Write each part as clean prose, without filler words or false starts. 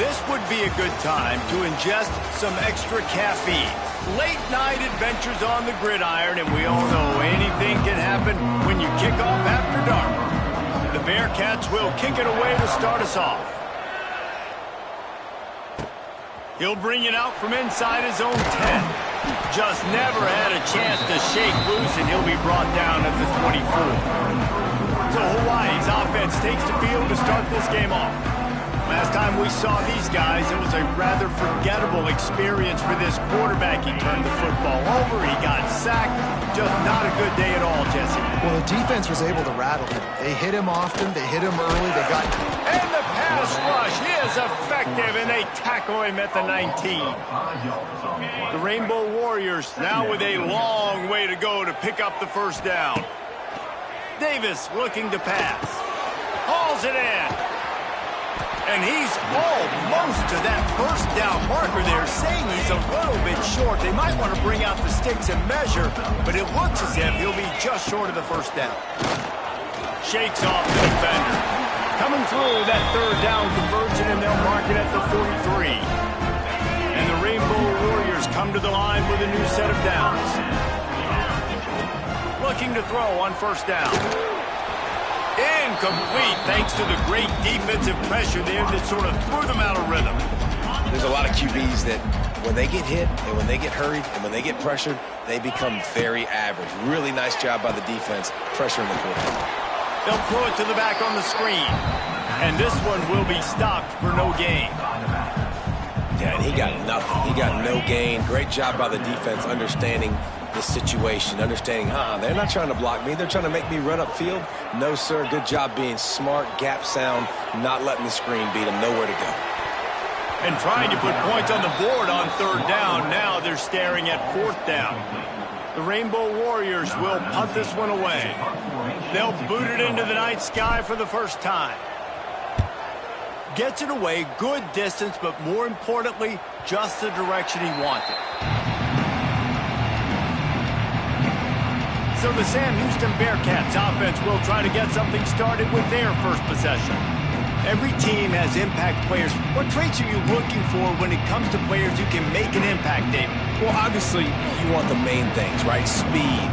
This would be a good time to ingest some extra caffeine. Late night adventures on the gridiron, and we all know anything can happen when you kick off after dark. The Bearcats will kick it away to start us off. He'll bring it out from inside his own 10. Just never had a chance to shake loose, and he'll be brought down at the 24. So Hawaii's offense takes the field to start this game off. Last time we saw these guys, it was a rather forgettable experience for this quarterback. He turned the football over, he got sacked. Just not a good day at all, Jesse. Well, the defense was able to rattle him. They hit him often, they hit him early, they got... And the pass rush is effective, and they tackle him at the 19. The Rainbow Warriors now with a long way to go to pick up the first down. Davis looking to pass. Hauls it in. And he's almost to that first down marker there, saying he's a little bit short. They might want to bring out the sticks and measure, but it looks as if he'll be just short of the first down. Shakes off the defender. Coming through that third down conversion, and they'll mark it at the 43. And the Rainbow Warriors come to the line with a new set of downs. Looking to throw on first down. Incomplete, thanks to the great defensive pressure there that sort of threw them out of rhythm. There's a lot of QBs that when they get hit and when they get hurried and when they get pressured, they become very average. Really nice job by the defense, pressuring the quarterback. They'll throw it to the back on the screen. And this one will be stopped for no gain. Yeah, and he got nothing. He got no gain. Great job by the defense understanding the situation, understanding, they're not trying to block me. They're trying to make me run upfield. No, sir. Good job being smart, gap sound, not letting the screen beat them. Nowhere to go. And trying to put points on the board on third down. Now they're staring at fourth down. The Rainbow Warriors will punt this one away. They'll boot it into the night sky for the first time. Gets it away, good distance, but more importantly, just the direction he wanted. So the Sam Houston Bearcats offense will try to get something started with their first possession. Every team has impact players. What traits are you looking for when it comes to players who can make an impact, David? Well, obviously, you want the main things, right? Speed,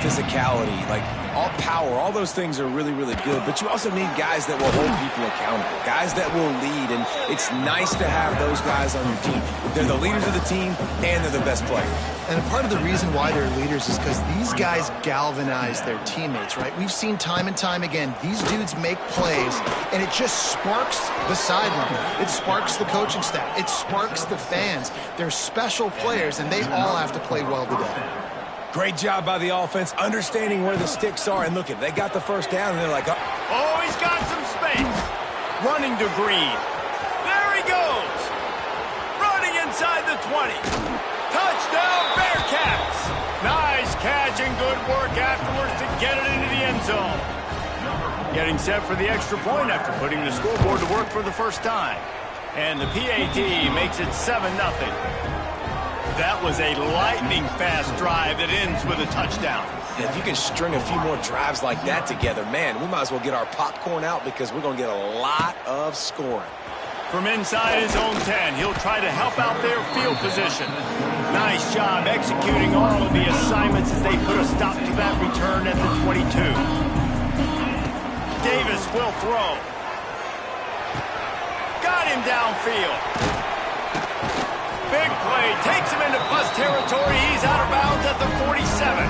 physicality, like all power, all those things are really, really good. But you also need guys that will hold people accountable, guys that will lead. And it's nice to have those guys on your team. They're the leaders of the team, and they're the best players. And a part of the reason why they're leaders is because these guys galvanize their teammates, right? We've seen time and time again, these dudes make plays, and it just sparks the sideline. It sparks the coaching staff. It sparks the fans. They're special players, and they all have to play well today. Great job by the offense, understanding where the sticks are. And look, they got the first down, and they're like, oh, he's got some space. Running to Green. There he goes. Running inside the 20. Touchdown, Bearcats. Nice catch and good work afterwards to get it into the end zone. Getting set for the extra point after putting the scoreboard to work for the first time. And the PAT makes it 7-0. That was a lightning-fast drive that ends with a touchdown. And if you can string a few more drives like that together, man, we might as well get our popcorn out because we're going to get a lot of scoring. From inside his own 10, he'll try to help out their field position. Nice job executing all of the assignments as they put a stop to that return at the 22. Davis will throw. Got him downfield. Big play, takes him into bus territory. He's out of bounds at the 47.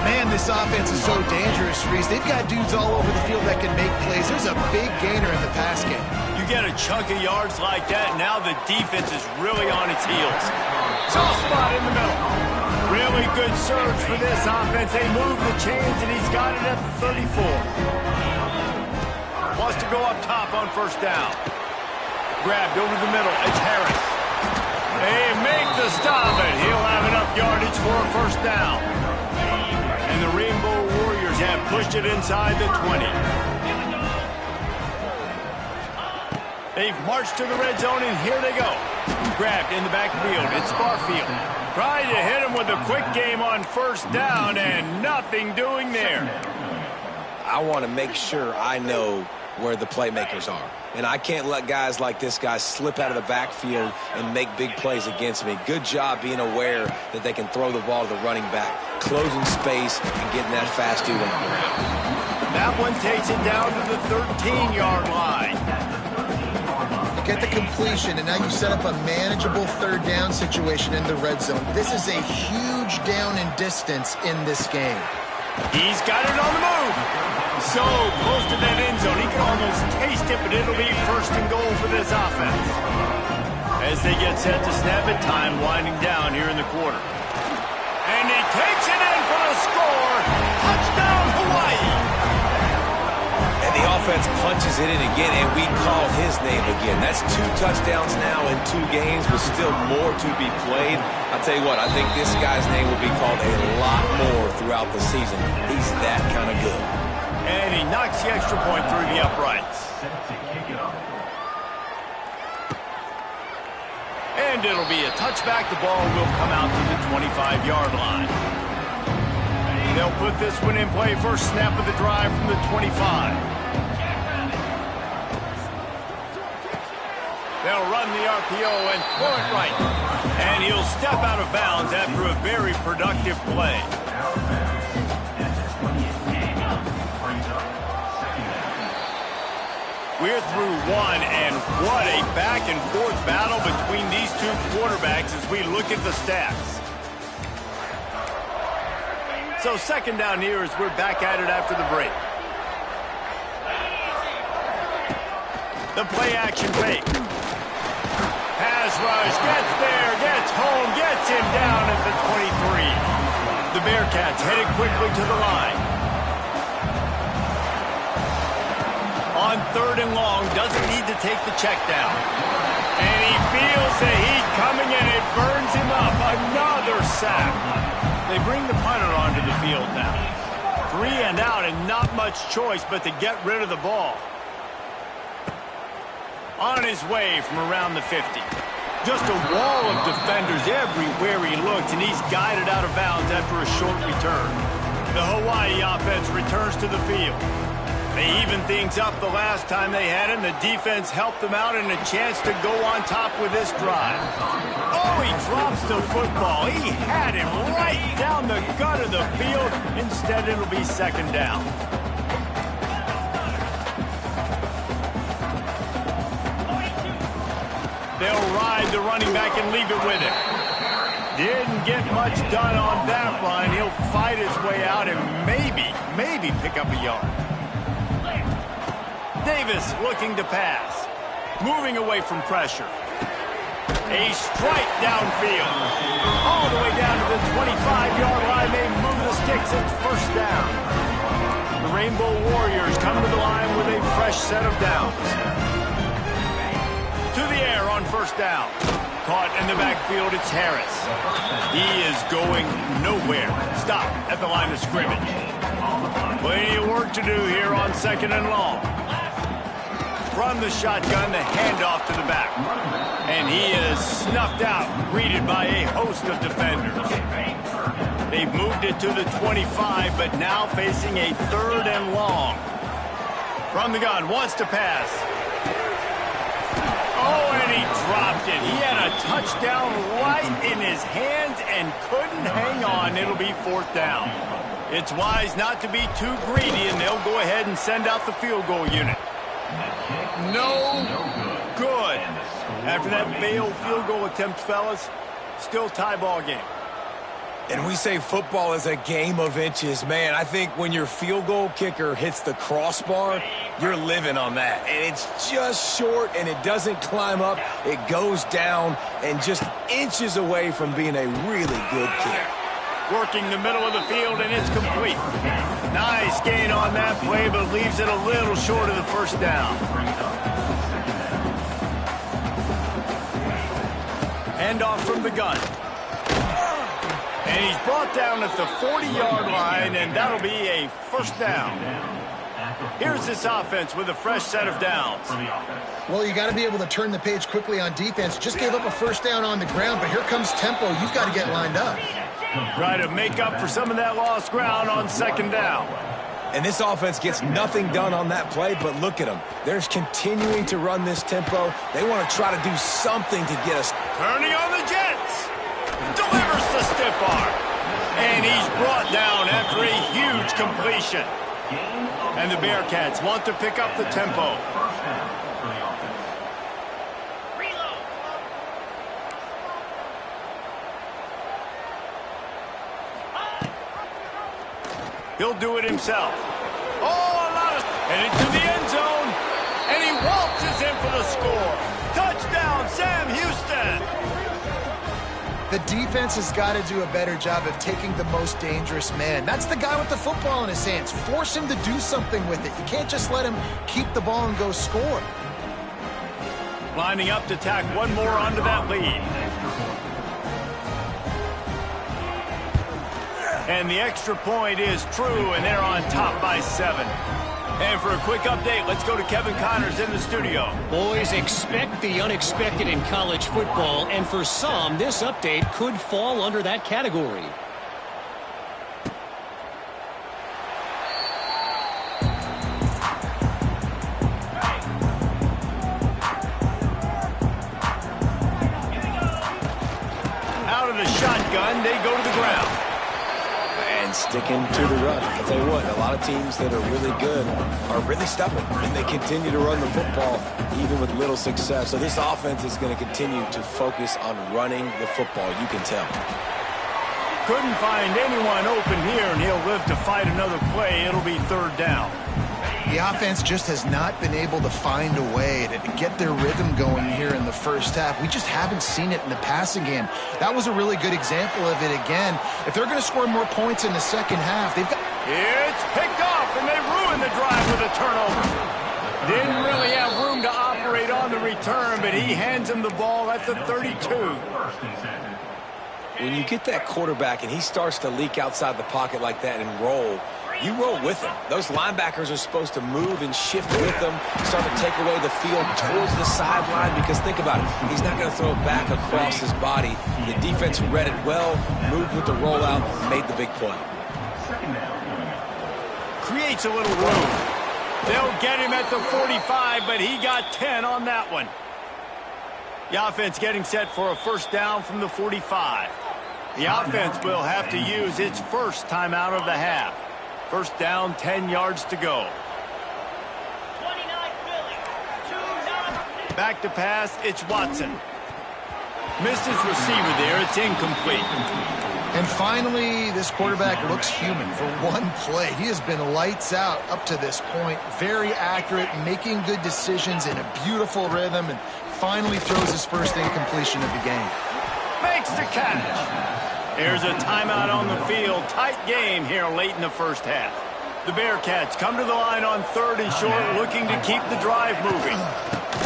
Man, this offense is so dangerous, Reese. They've got dudes all over the field that can make plays. There's a big gainer in the pass game. You get a chunk of yards like that, now the defense is really on its heels. Soft spot in the middle. Really good surge for this offense. They move the chains, and he's got it at the 34. Wants to go up top on first down. Grabbed over the middle. It's Harris. They make the stop, and he'll have enough yardage for a first down. And the Rainbow Warriors have pushed it inside the 20. They've marched to the red zone, and here they go. Grabbed in the backfield. It's Barfield. Trying to hit him with a quick game on first down, and nothing doing there. I want to make sure I know where the playmakers are. And I can't let guys like this guy slip out of the backfield and make big plays against me. Good job being aware that they can throw the ball to the running back, closing space and getting that fast dude on the ground. That one takes it down to the 13-yard line. Get the completion, and now you set up a manageable third down situation in the red zone. This is a huge down in distance in this game. He's got it on the move. So close to that end zone. He can almost taste it, but it'll be first and goal for this offense. As they get set to snap it, time winding down here in the quarter. And he takes it in for the score. Touchdown, Hawaii. And the offense punches it in again, and we call his name again. That's 2 touchdowns now in 2 games, with still more to be played. I'll tell you what, I think this guy's name will be called a lot more throughout the season. He's that kind of good. And he knocks the extra point through the uprights. And it'll be a touchback. The ball will come out to the 25-yard line. They'll put this one in play. First snap of the drive from the 25. They'll run the RPO and throw it right. And he'll step out of bounds after a very productive play. We're through one, and what a back-and-forth battle between these two quarterbacks as we look at the stats. So second down here as we're back at it after the break. The play-action fake. Pass rush, gets there, gets home, gets him down at the 23. The Bearcats headed quickly to the line. On third and long, doesn't need to take the check down. And he feels the heat coming and it burns him up. Another sack. They bring the punter onto the field now. 3 and out and not much choice but to get rid of the ball. On his way from around the 50. Just a wall of defenders everywhere he looks, and he's guided out of bounds after a short return. The Hawaii offense returns to the field. They evened things up the last time they had it, and the defense helped them out and a chance to go on top with this drive. Oh, he drops the football. He had him right down the gut of the field. Instead, it'll be second down. They'll ride the running back and leave it with him. Didn't get much done on that run. He'll fight his way out and maybe pick up a yard. Davis looking to pass. Moving away from pressure. A strike downfield. All the way down to the 25-yard line. They move the sticks. It's first down. The Rainbow Warriors come to the line with a fresh set of downs. To the air on first down. Caught in the backfield, it's Harris. He is going nowhere. Stop at the line of scrimmage. Plenty of work to do here on second and long. From the shotgun, the handoff to the back. And he is snuffed out, greeted by a host of defenders. They've moved it to the 25, but now facing a third and long. From the gun, wants to pass. Oh, and he dropped it. He had a touchdown right in his hands and couldn't hang on. It'll be fourth down. It's wise not to be too greedy, and they'll go ahead and send out the field goal unit. No good. After that failed field goal attempt, fellas, still tie ball game. And we say football is a game of inches. Man, I think when your field goal kicker hits the crossbar, you're living on that. And it's just short, and it doesn't climb up. It goes down and just inches away from being a really good kick. Working the middle of the field, and it's complete. Nice gain on that play, but leaves it a little short of the first down. Handoff from the gun. And he's brought down at the 40-yard line, and that'll be a first down. Here's this offense with a fresh set of downs. Well, you got to be able to turn the page quickly on defense. Just gave up a first down on the ground, but here comes tempo. You've got to get lined up. Try to make up for some of that lost ground on second down. And this offense gets nothing done on that play, but look at them. They're continuing to run this tempo. They want to try to do something to get us. Turning on the Jets. Delivers the stiff arm. And he's brought down after a huge completion. And the Bearcats want to pick up the tempo. He'll do it himself. Oh, a lot of... And into the end zone. And he waltzes in for the score. Touchdown, Sam Houston. The defense has got to do a better job of taking the most dangerous man. That's the guy with the football in his hands. Force him to do something with it. You can't just let him keep the ball and go score. Lining up to tack one more onto that lead. And the extra point is true, and they're on top by 7. And for a quick update, let's go to Kevin Connors in the studio. Boys, expect the unexpected in college football, and for some, this update could fall under that category. Out of the shotgun, they go to the ground. Sticking to the run. I'll tell you what, a lot of teams that are really good are really stubborn, and they continue to run the football even with little success. So this offense is going to continue to focus on running the football, you can tell. Couldn't find anyone open here, and he'll live to fight another play. It'll be 3rd down. The offense just has not been able to find a way to get their rhythm going here in the first half. We just haven't seen it in the passing game. That was a really good example of it again. If they're going to score more points in the second half, they've got... It's picked off, and they ruin the drive with a turnover. Didn't really have room to operate on the return, but he hands him the ball at the 32. When you get that quarterback and he starts to leak outside the pocket like that and roll, you roll with him. Those linebackers are supposed to move and shift with them, start to take away the field towards the sideline, because think about it, he's not going to throw it back across his body. The defense read it well, moved with the rollout, made the big play. Creates a little room. They'll get him at the 45, but he got 10 on that one. The offense getting set for a first down from the 45. The offense will have to use its first timeout of the half. First down, 10 yards to go. Back to pass, it's Watson. Missed his receiver there, it's incomplete. And finally, this quarterback looks human for one play. He has been lights out up to this point. Very accurate, making good decisions in a beautiful rhythm, and finally throws his first incompletion of the game. Makes the catch. There's a timeout on the field. Tight game here late in the first half. The Bearcats come to the line on 3rd and short, looking to keep the drive moving.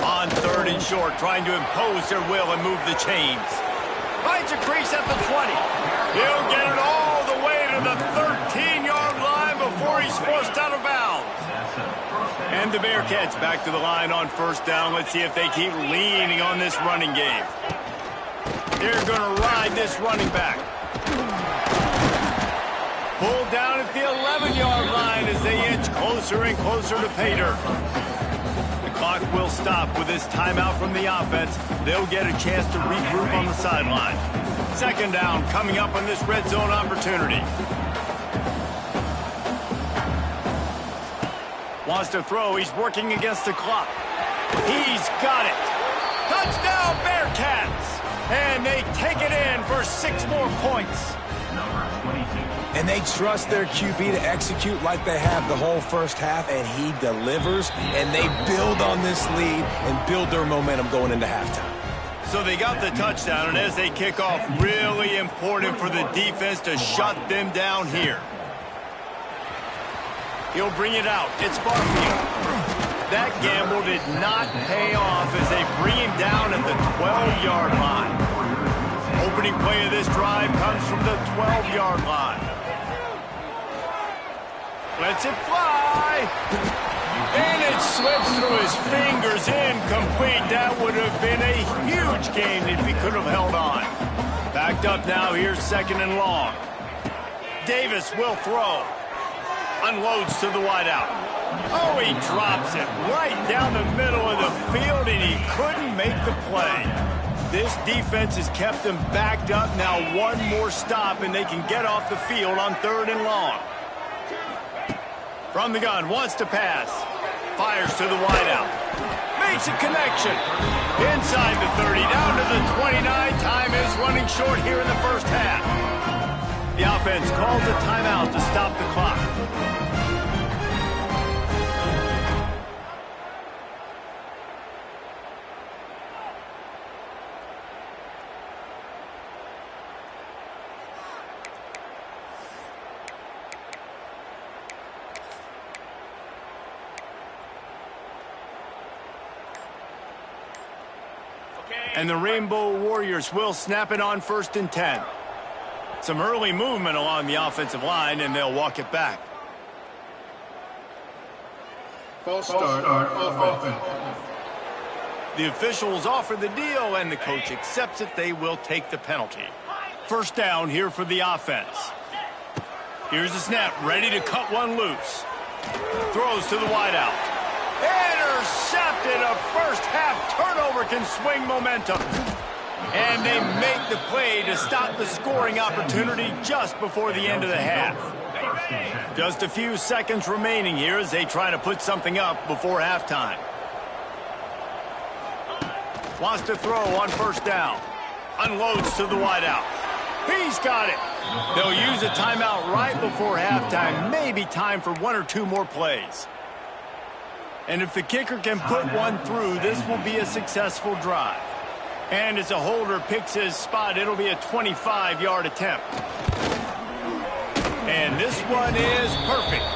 On 3rd and short, trying to impose their will and move the chains. Finds a crease at the 20. He'll get it all the way to the 13-yard line before he's forced out of bounds. And the Bearcats back to the line on first down. Let's see if they keep leaning on this running game. They're going to ride this running back. Pulled down at the 11-yard line as they inch closer and closer to pay dirt. The clock will stop with this timeout from the offense. They'll get a chance to regroup on the sideline. 2nd down coming up on this red zone opportunity. Wants to throw. He's working against the clock. He's got it. Touchdown, Bearcats. And they take it in for 6 more points. And they trust their QB to execute like they have the whole first half, and he delivers, and they build on this lead and build their momentum going into halftime. So they got the touchdown, and as they kick off, really important for the defense to shut them down here. He'll bring it out. It's Barfield. That gamble did not pay off as they bring him down at the 12-yard line. Opening play of this drive comes from the 12-yard line. Lets it fly. And it slips through his fingers, incomplete. That would have been a huge gain if he could have held on. Backed up now, here's 2nd and long. Davis will throw. Unloads to the wideout. Oh, he drops it right down the middle of the field, and he couldn't make the play. This defense has kept them backed up. Now one more stop, and they can get off the field on 3rd and long. From the gun, wants to pass. Fires to the wideout. Makes a connection. Inside the 30, down to the 29. Time is running short here in the first half. The offense calls a timeout to stop the clock. And the Rainbow Warriors will snap it on 1st and 10. Some early movement along the offensive line, and they'll walk it back. False start offense. The officials offer the deal, and the coach accepts it. They will take the penalty. 1st down here for the offense. Here's the snap, ready to cut one loose. Throws to the wideout. Intercepted. A first-half turnover can swing momentum. And they make the play to stop the scoring opportunity just before the end of the half. Just a few seconds remaining here as they try to put something up before halftime. Wants to throw on 1st down. Unloads to the wideout. He's got it. They'll use a timeout right before halftime. Maybe time for 1 or 2 more plays. And if the kicker can put one through, this will be a successful drive. And as a holder picks his spot, it'll be a 25-yard attempt. And this one is perfect.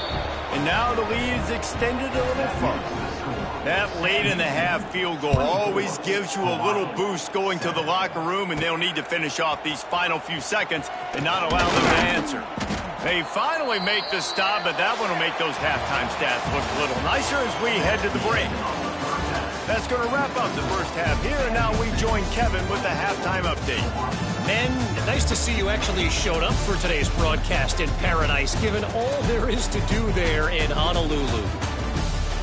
And now the lead is extended a little further. That late in the half field goal always gives you a little boost going to the locker room, and they'll need to finish off these final few seconds and not allow them to answer. They finally make the stop, but that one will make those halftime stats look a little nicer as we head to the break. That's going to wrap up the first half here, and now we join Kevin with the halftime update. Men, nice to see you actually showed up for today's broadcast in paradise, given all there is to do there in Honolulu.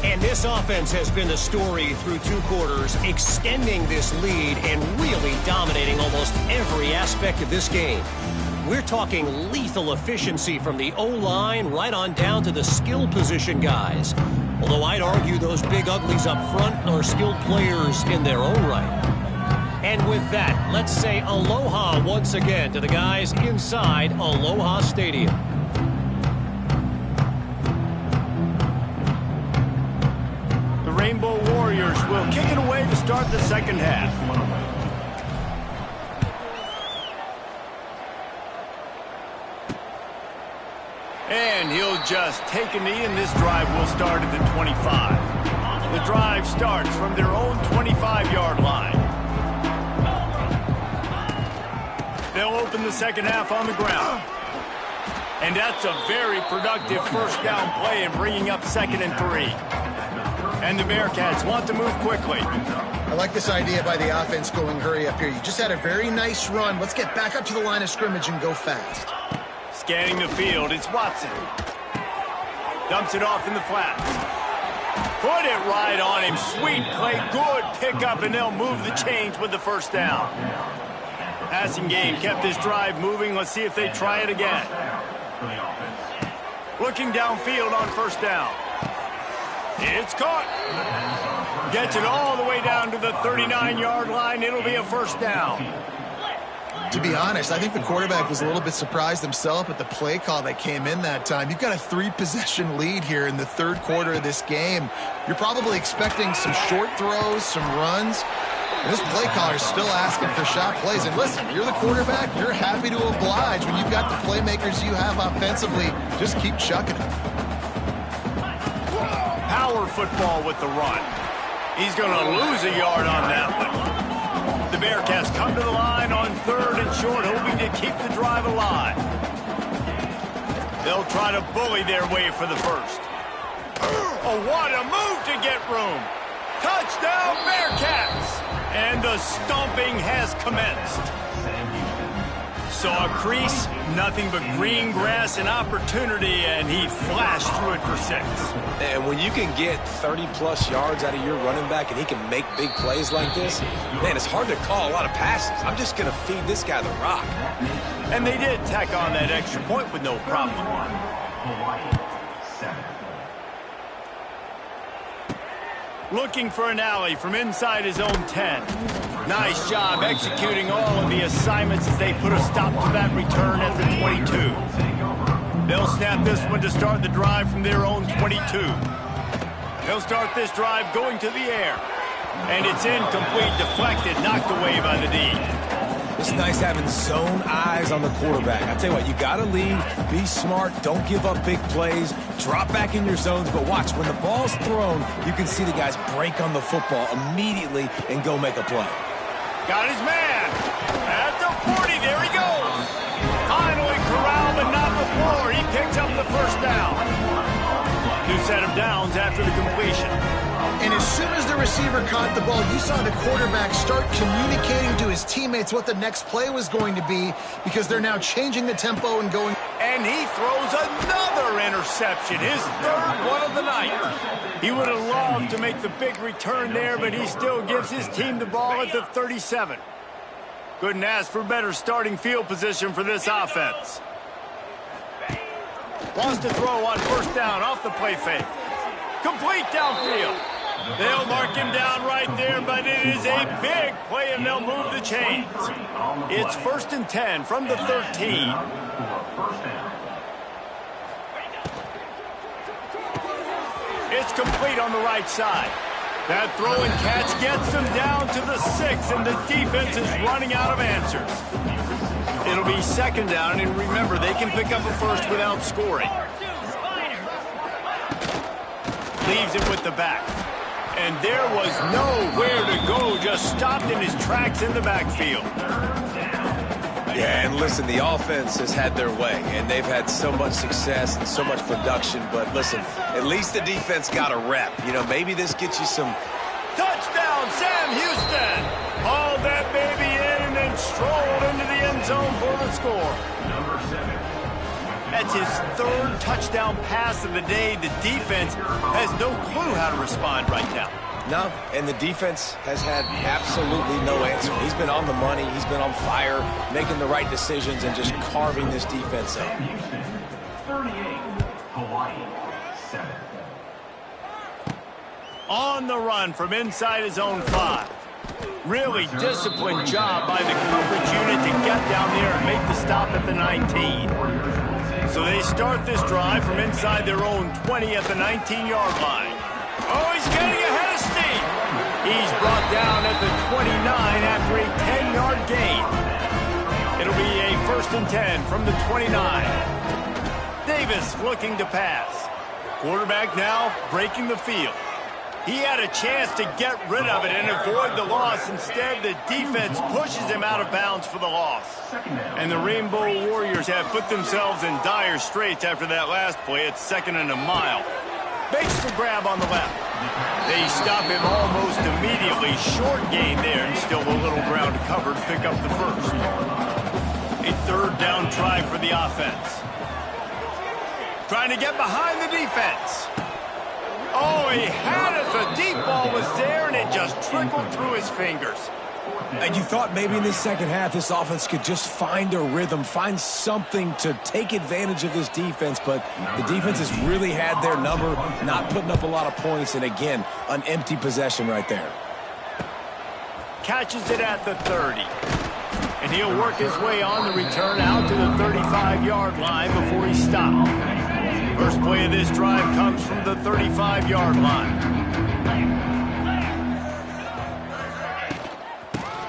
And this offense has been the story through 2 quarters, extending this lead and really dominating almost every aspect of this game. We're talking lethal efficiency from the O-line right on down to the skill position guys. Although I'd argue those big uglies up front are skilled players in their own right. And with that, let's say aloha once again to the guys inside Aloha Stadium. The Rainbow Warriors will kick it away to start the second half. And he'll just take a knee, and this drive will start at the 25. The drive starts from their own 25-yard line. They'll open the second half on the ground. And that's a very productive first down play in bringing up 2nd and 3. And the Bearcats want to move quickly. I like this idea by the offense going hurry up here. You just had a very nice run. Let's get back up to the line of scrimmage and go fast. Scanning the field, it's Watson. Dumps it off in the flats. Put it right on him. Sweet play, good pickup, and they'll move the chains with the first down. Passing game kept this drive moving. Let's see if they try it again. Looking downfield on first down. It's caught. Gets it all the way down to the 39-yard line. It'll be a first down. To be honest, I think the quarterback was a little bit surprised himself at the play call that came in that time. You've got a 3-possession lead here in the 3rd quarter of this game. You're probably expecting some short throws, some runs. And this play caller is still asking for shot plays. And listen, you're the quarterback. You're happy to oblige when you've got the playmakers you have offensively. Just keep chucking it. Power football with the run. He's going to lose a yard on that one. The Bearcats come to the line on 3rd and short, hoping to keep the drive alive. They'll try to bully their way for the first. Oh, what a move to get room. Touchdown, Bearcats! And the stomping has commenced. saw a crease, nothing but green grass and opportunity, and he flashed through it for 6. And when you can get 30-plus yards out of your running back and he can make big plays like this, man, it's hard to call a lot of passes. I'm just going to feed this guy the rock. And they did tack on that extra point with no problem. Looking for an alley from inside his own 10. Nice job executing all of the assignments as they put a stop to that return at the 22. They'll snap this one to start the drive from their own 22. They'll start this drive going to the air. And it's incomplete, deflected, knocked away by the D. It's nice having zone eyes on the quarterback. I tell you what, you got to lead, be smart, don't give up big plays, drop back in your zones, but watch, when the ball's thrown, you can see the guys break on the football immediately and go make a play. Got his man. At the 40, there he goes. Finally corralled, but not before. He picks up the first down. New set of downs after the completion. And as soon as the receiver caught the ball, you saw the quarterback start communicating to his teammates what the next play was going to be, because they're now changing the tempo and going. And he throws another interception, his third one of the night. He would have loved to make the big return there, but he still gives his team the ball at the 37. Couldn't ask for better starting field position for this offense. Wants to throw on first down off the play fake. Complete downfield. They'll mark him down right there, but it is a big play, and they'll move the chains. It's 1st and 10 from the 13. It's complete on the right side. That throw and catch gets them down to the 6, and the defense is running out of answers. It'll be 2nd down, and remember, they can pick up a first without scoring. Leaves it with the back. And there was nowhere to go, just stopped in his tracks in the backfield. Yeah, and listen, the offense has had their way, and they've had so much success and so much production. But listen, at least the defense got a rep. You know, maybe this gets you some. Touchdown, Sam Houston! Hauled that baby in and then strolled into the end zone for the score. That's his 3rd touchdown pass of the day. The defense has no clue how to respond right now. No, and the defense has had absolutely no answer. He's been on the money. He's been on fire, making the right decisions and just carving this defense up. 38, Hawaii, 7. On the run from inside his own 5. Really disciplined job by the coverage unit to get down there and make the stop at the 19. So they start this drive from inside their own 20 at the 19-yard line. Oh, he's getting ahead of steam. He's brought down at the 29 after a 10-yard gain. It'll be a 1st and 10 from the 29. Davis looking to pass. Quarterback now breaking the field. He had a chance to get rid of it and avoid the loss. Instead, the defense pushes him out of bounds for the loss. And the Rainbow Warriors have put themselves in dire straits after that last play. It's 2nd and a mile. Makes the grab on the left. They stop him almost immediately. Short gain there, and still a little ground to cover to pick up the first. A 3rd down try for the offense. Trying to get behind the defense. Oh, he had it. The deep ball was there, and it just trickled through his fingers. And you thought maybe in this second half this offense could just find a rhythm, find something to take advantage of this defense, but the defense has really had their number, not putting up a lot of points, and again, an empty possession right there. Catches it at the 30. And he'll work his way on the return out to the 35-yard line before he stopped. First play of this drive comes from the 35-yard line.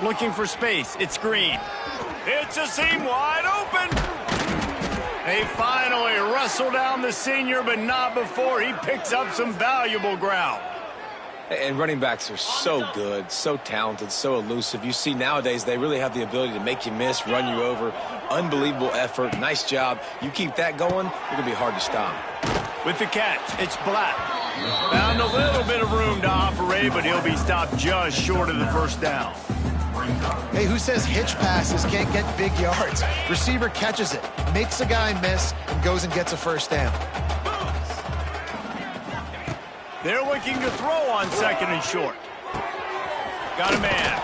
Looking for space. It's Green. It's a seam wide open. They finally wrestle down the senior, but not before he picks up some valuable ground. And running backs are so good, so talented, so elusive. You see nowadays they really have the ability to make you miss, run you over. Unbelievable effort. Nice job. You keep that going, it's going to be hard to stop. With the catch, it's Black. Found a little bit of room to operate, but he'll be stopped just short of the first down. Hey, who says hitch passes can't get big yards? Receiver catches it, makes a guy miss, and goes and gets a first down. They're looking to throw on 2nd and short. Got a man.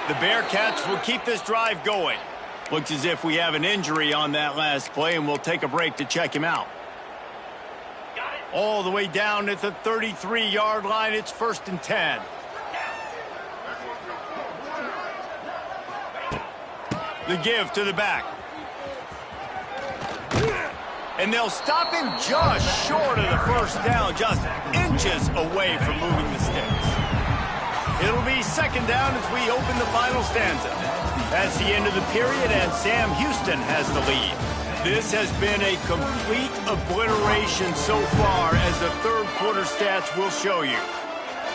The Bearcats will keep this drive going. Looks as if we have an injury on that last play, and we'll take a break to check him out. All the way down at the 33-yard line, it's 1st and 10. The give to the back. And they'll stop him just short of the first down, just inches away from moving the sticks. It'll be 2nd down as we open the final stanza. That's the end of the period, and Sam Houston has the lead. This has been a complete obliteration so far, as the third quarter stats will show you.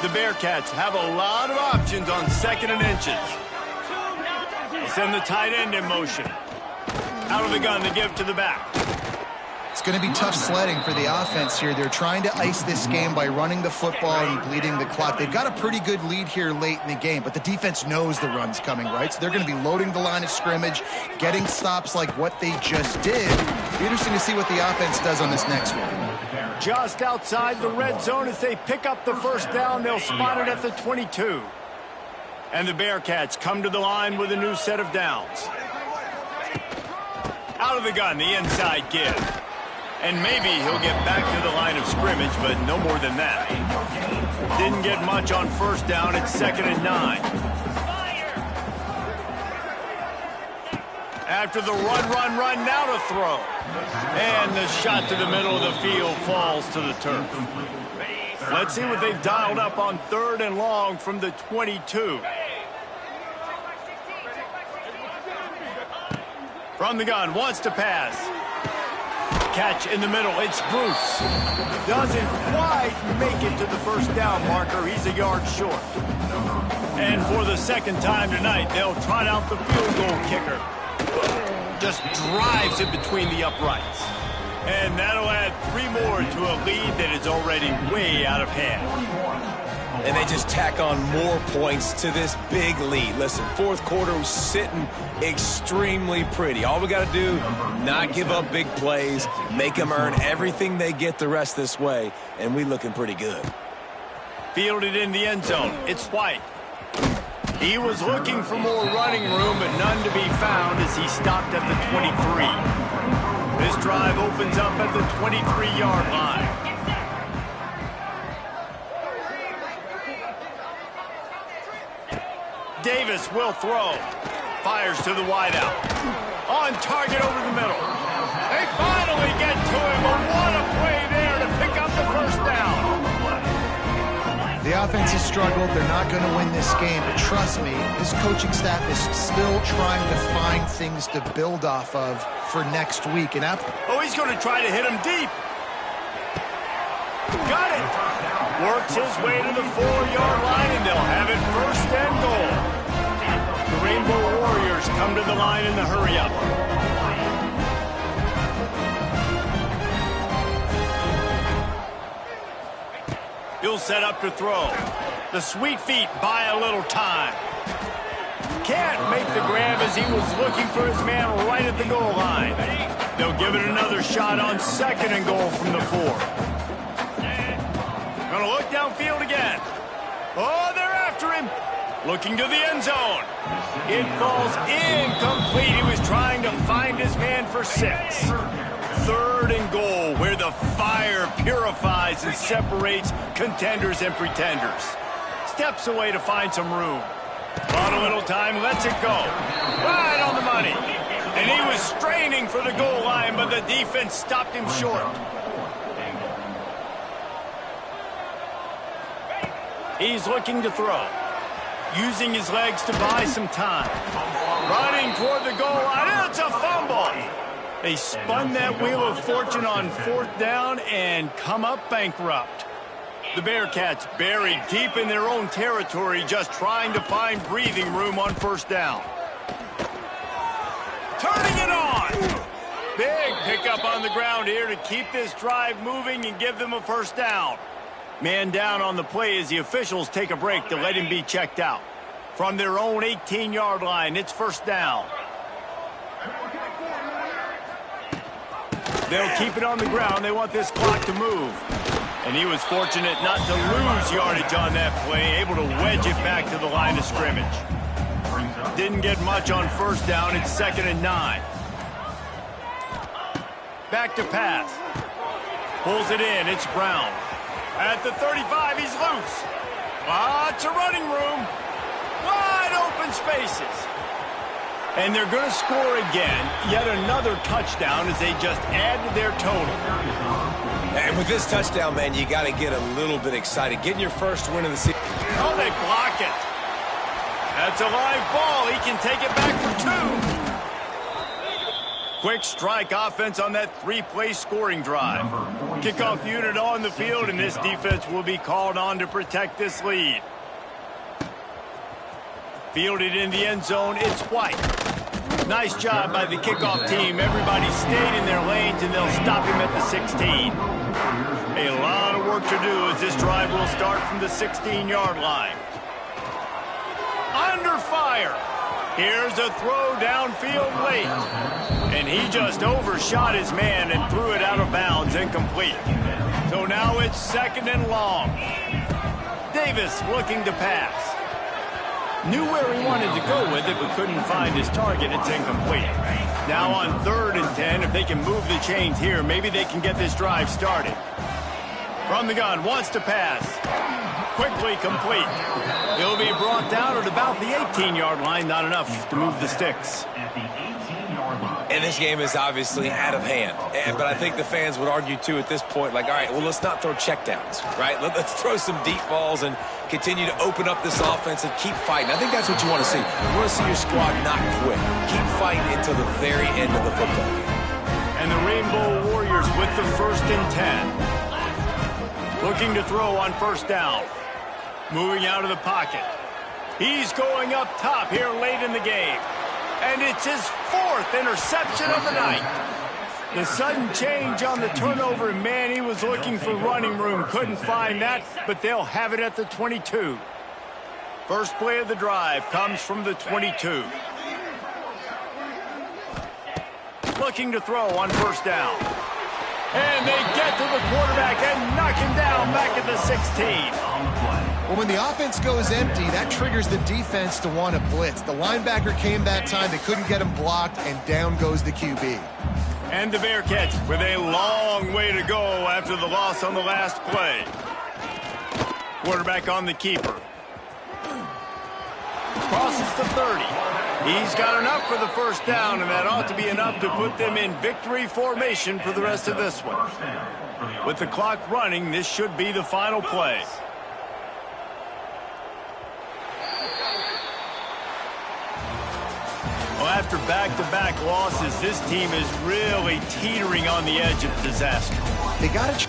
The Bearcats have a lot of options on 2nd and inches. They'll send the tight end in motion. Out of the gun, the give to the back. It's going to be tough sledding for the offense here. They're trying to ice this game by running the football and bleeding the clock. They've got a pretty good lead here late in the game, but the defense knows the run's coming, right? So they're going to be loading the line of scrimmage, getting stops like what they just did. Be interesting to see what the offense does on this next one. Just outside the red zone as they pick up the first down. They'll spot it at the 22. And the Bearcats come to the line with a new set of downs. Out of the gun, the inside give. And maybe he'll get back to the line of scrimmage, but no more than that. Didn't get much on first down. It's 2nd and 9. After the run, now to throw. And the shot to the middle of the field falls to the turf. Let's see what they've dialed up on 3rd and long from the 22. From the gun, wants to pass. Catch in the middle, it's Bruce. Doesn't quite make it to the first down marker. He's a yard short. And for the 2nd time tonight, they'll trot out the field goal kicker. Just drives it between the uprights. And that'll add 3 more to a lead that is already way out of hand. And they just tack on more points to this big lead. Listen, fourth quarter was sitting extremely pretty. All we got to do, not give up big plays, make them earn everything they get the rest this way, and we looking pretty good. Fielded in the end zone. It's White. He was looking for more running room, but none to be found as he stopped at the 23. This drive opens up at the 23-yard line. Davis will throw. Fires to the wideout. On target over the middle. They finally get to him. But what a play there to pick up the first down. The offense has struggled. They're not going to win this game. But trust me, this coaching staff is still trying to find things to build off of for next week. And oh, he's going to try to hit him deep. Got it. Works his way to the 4-yard line, and they'll have it 1st and goal. The Rainbow Warriors come to the line in the hurry-up. He'll set up to throw. The sweet feet buy a little time. Can't make the grab as he was looking for his man right at the goal line. They'll give it another shot on 2nd and goal from the 4. Gonna look downfield again. Oh, they're after him. Looking to the end zone. It falls incomplete. He was trying to find his man for 6. 3rd and goal, where the fire purifies and separates contenders and pretenders. Steps away to find some room. On a little time, lets it go. Right on the money. And he was straining for the goal line, but the defense stopped him short. He's looking to throw. Using his legs to buy some time. Running toward the goal line. It's a fumble. They spun that wheel of fortune on 4th down and come up bankrupt. The Bearcats buried deep in their own territory, just trying to find breathing room on 1st down. Turning it on. Big pickup on the ground here to keep this drive moving and give them a 1st down. Man down on the play as the officials take a break to let him be checked out. From their own 18-yard line, it's first down. They'll keep it on the ground. They want this clock to move. And he was fortunate not to lose yardage on that play, able to wedge it back to the line of scrimmage. Didn't get much on first down. It's 2nd and 9. Back to pass. Pulls it in. It's Brown. At the 35, he's loose. Lots of running room. Wide open spaces. And they're going to score again. Yet another touchdown as they just add to their total. And with this touchdown, man, you got to get a little bit excited. Getting your first win of the season. Oh, they block it. That's a live ball. He can take it back for 2. Quick strike offense on that 3-play scoring drive. Kickoff unit on the field, and this defense will be called on to protect this lead. Fielded in the end zone, it's White. Nice job by the kickoff team. Everybody stayed in their lanes, and they'll stop him at the 16. A lot of work to do as this drive will start from the 16-yard line. Under fire. Here's a throw downfield late. And he just overshot his man and threw it out of bounds, incomplete. So now it's 2nd and long. Davis looking to pass. Knew where he wanted to go with it, but couldn't find his target. It's incomplete. Now on 3rd and 10, if they can move the chains here, maybe they can get this drive started. From the gun, wants to pass. Quickly complete. He'll be brought down at about the 18-yard line. Not enough to move the sticks. And this game is obviously out of hand. But I think the fans would argue, too, at this point, like, all right, well, let's not throw checkdowns, right? Let's throw some deep balls and continue to open up this offense and keep fighting. I think that's what you want to see. You want to see your squad not quit. Keep fighting until the very end of the football game. And the Rainbow Warriors with the 1st and 10. Looking to throw on first down. Moving out of the pocket. He's going up top here late in the game. And it's his 4th interception of the night. The sudden change on the turnover, and man, he was looking for running room. Couldn't find that, but they'll have it at the 22. First play of the drive comes from the 22. Looking to throw on first down. And they get to the quarterback and knock him down back at the 16. Well, when the offense goes empty, that triggers the defense to want to blitz. The linebacker came that time. They couldn't get him blocked, and down goes the QB. And the Bearcats with a long way to go after the loss on the last play. Quarterback on the keeper. Crosses the 30. He's got enough for the first down, and that ought to be enough to put them in victory formation for the rest of this one. With the clock running, this should be the final play. Well, after back-to-back losses, this team is really teetering on the edge of disaster. They got to